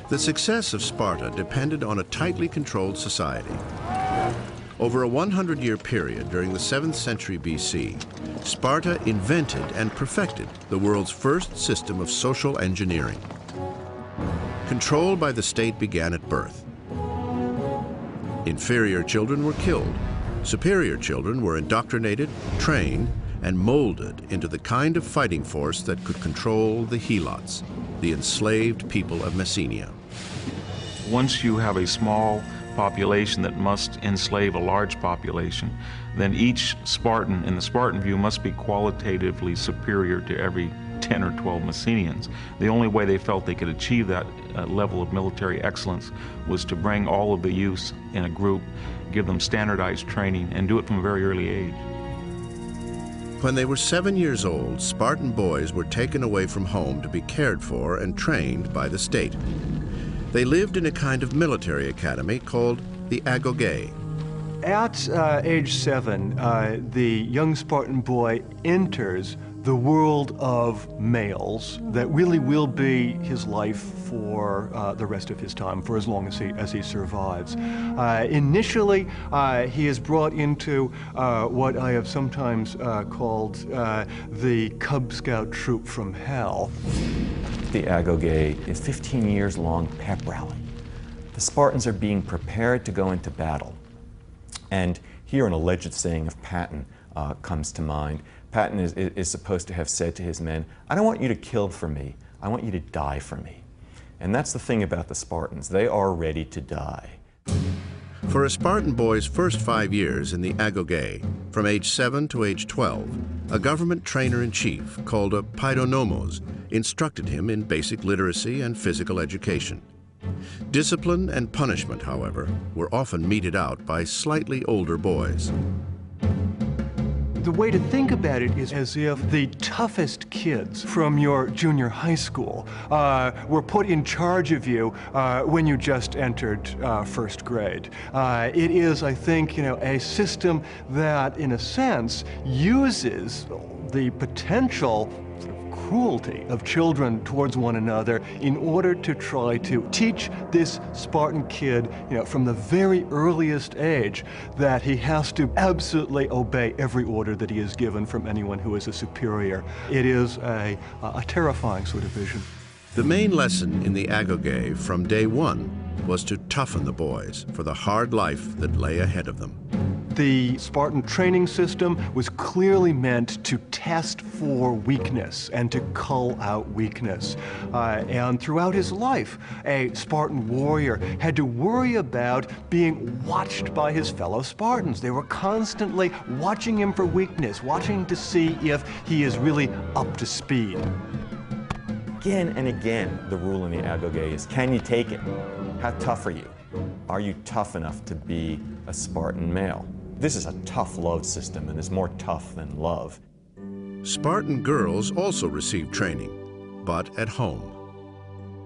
The success of Sparta depended on a tightly controlled society. Over a 100-year period during the 7th century BC, Sparta invented and perfected the world's first system of social engineering. Control by the state began at birth. Inferior children were killed. Superior children were indoctrinated, trained, and molded into the kind of fighting force that could control the helots, the enslaved people of Messenia. Once you have a small population that must enslave a large population, then each Spartan, in the Spartan view, must be qualitatively superior to every 10 or 12 Messenians. The only way they felt they could achieve that level of military excellence was to bring all of the youths in a group, give them standardized training, and do it from a very early age. When they were 7 years old, Spartan boys were taken away from home to be cared for and trained by the state. They lived in a kind of military academy called the Agoge. At age 7, the young Spartan boy enters the world of males that really will be his life for the rest of his time, for as long as he survives. Initially, he is brought into what I have sometimes called the Cub Scout troop from hell. The Agoge is 15 years long pep rally. The Spartans are being prepared to go into battle. And here an alleged saying of Patton comes to mind. Patton is supposed to have said to his men, "I don't want you to kill for me, I want you to die for me." And that's the thing about the Spartans, they are ready to die. For a Spartan boy's first 5 years in the Agoge, from age 7 to age 12, a government trainer-in-chief called a paidonomos instructed him in basic literacy and physical education. Discipline and punishment, however, were often meted out by slightly older boys. The way to think about it is as if the toughest kids from your junior high school were put in charge of you when you just entered first grade. It is, I think, a system that, in a sense, uses the potential cruelty of children towards one another in order to try to teach this Spartan kid, from the very earliest age, that he has to absolutely obey every order that he is given from anyone who is a superior. It is a terrifying sort of vision. The main lesson in the Agoge from day one was to toughen the boys for the hard life that lay ahead of them. The Spartan training system was clearly meant to test for weakness and to cull out weakness. And throughout his life, a Spartan warrior had to worry about being watched by his fellow Spartans. They were constantly watching him for weakness, watching to see if he is really up to speed. Again and again, the rule in the Agoge is, can you take it? How tough are you? Are you tough enough to be a Spartan male? This is a tough love system, and is more tough than love. Spartan girls also received training, but at home.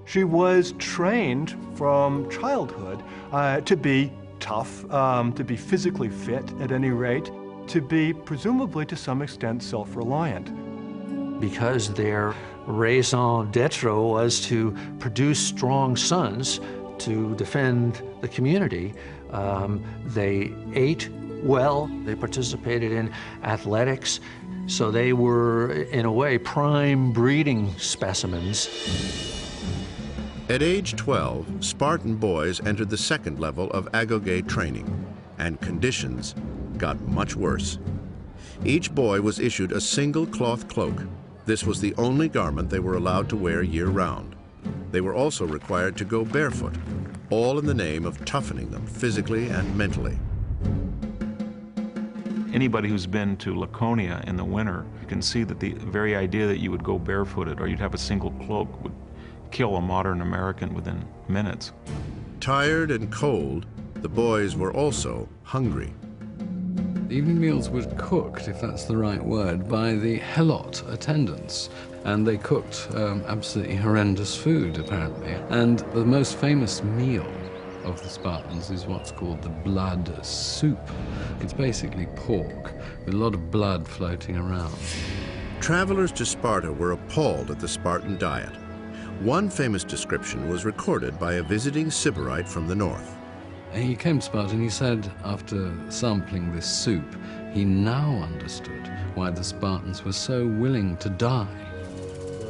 She was trained from childhood to be tough, to be physically fit at any rate, to be presumably to some extent self-reliant. Because their raison d'etre was to produce strong sons to defend the community, they ate well, they participated in athletics, so they were, in a way, prime breeding specimens. At age 12, Spartan boys entered the second level of Agoge training, and conditions got much worse. Each boy was issued a single cloth cloak. This was the only garment they were allowed to wear year-round. They were also required to go barefoot, all in the name of toughening them physically and mentally. Anybody who's been to Laconia in the winter, you can see that the very idea that you would go barefooted or you'd have a single cloak would kill a modern American within minutes. Tired and cold, the boys were also hungry. The evening meals were cooked, if that's the right word, by the helot attendants. And they cooked absolutely horrendous food, apparently. And the most famous meal of the Spartans is what's called the blood soup. It's basically pork with a lot of blood floating around. Travelers to Sparta were appalled at the Spartan diet. One famous description was recorded by a visiting Sybarite from the north. He came to Sparta and he said, after sampling this soup, he now understood why the Spartans were so willing to die.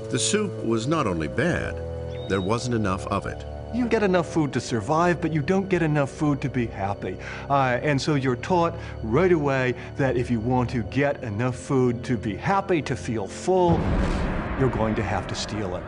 The soup was not only bad, there wasn't enough of it. You get enough food to survive, but you don't get enough food to be happy. And so you're taught right away that if you want to get enough food to be happy, to feel full, you're going to have to steal it.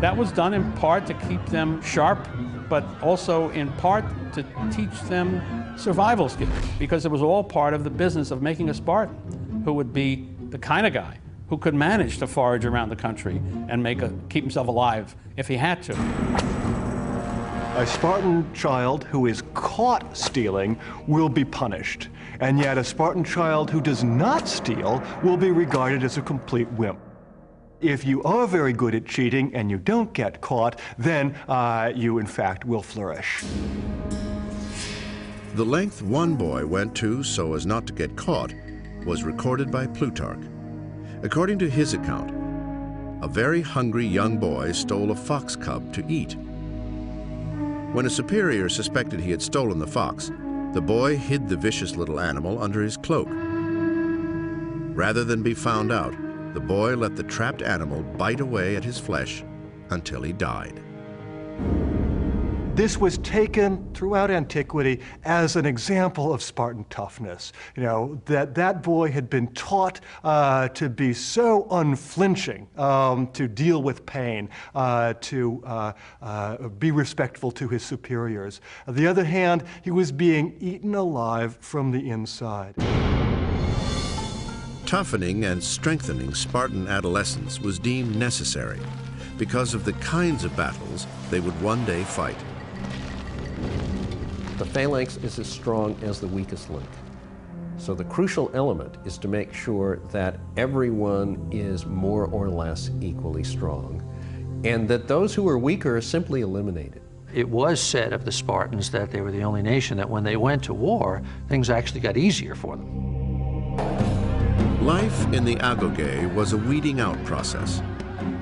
That was done in part to keep them sharp, but also in part to teach them survival skills, because it was all part of the business of making a Spartan who would be the kind of guy who could manage to forage around the country and keep himself alive if he had to. A Spartan child who is caught stealing will be punished, and yet a Spartan child who does not steal will be regarded as a complete wimp. If you are very good at cheating and you don't get caught, then you in fact will flourish. The length one boy went to so as not to get caught was recorded by Plutarch. According to his account, a very hungry young boy stole a fox cub to eat. When a superior suspected he had stolen the fox, the boy hid the vicious little animal under his cloak. Rather than be found out, the boy let the trapped animal bite away at his flesh until he died. This was taken throughout antiquity as an example of Spartan toughness. You know, that boy had been taught to be so unflinching, to deal with pain, to be respectful to his superiors. On the other hand, he was being eaten alive from the inside. Toughening and strengthening Spartan adolescents was deemed necessary because of the kinds of battles they would one day fight. The phalanx is as strong as the weakest link. So the crucial element is to make sure that everyone is more or less equally strong, and that those who are weaker are simply eliminated. It was said of the Spartans that they were the only nation that when they went to war, things actually got easier for them. Life in the agoge was a weeding out process.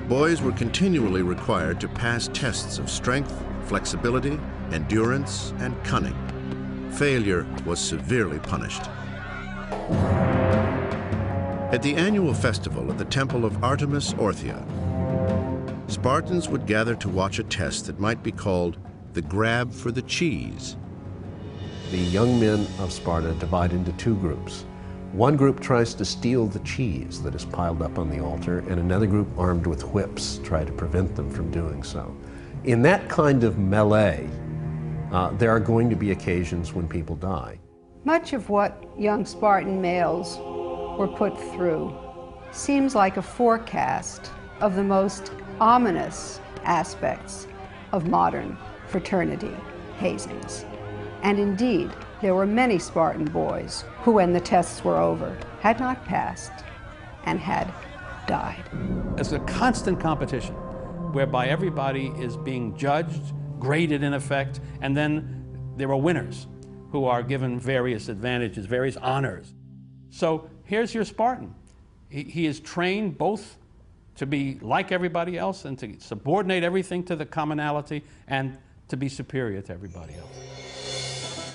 Boys were continually required to pass tests of strength, flexibility, endurance, and cunning. Failure was severely punished. At the annual festival at the temple of Artemis Orthia, Spartans would gather to watch a test that might be called the grab for the cheese. The young men of Sparta divide into two groups. One group tries to steal the cheese that is piled up on the altar, and another group, armed with whips, try to prevent them from doing so. In that kind of melee, there are going to be occasions when people die. Much of what young Spartan males were put through seems like a forecast of the most ominous aspects of modern fraternity hazings. And indeed, there were many Spartan boys who, when the tests were over, had not passed and had died. It's a constant competition whereby everybody is being judged, graded in effect, and then there are winners who are given various advantages, various honors. So here's your Spartan. He is trained both to be like everybody else and to subordinate everything to the commonality and to be superior to everybody else.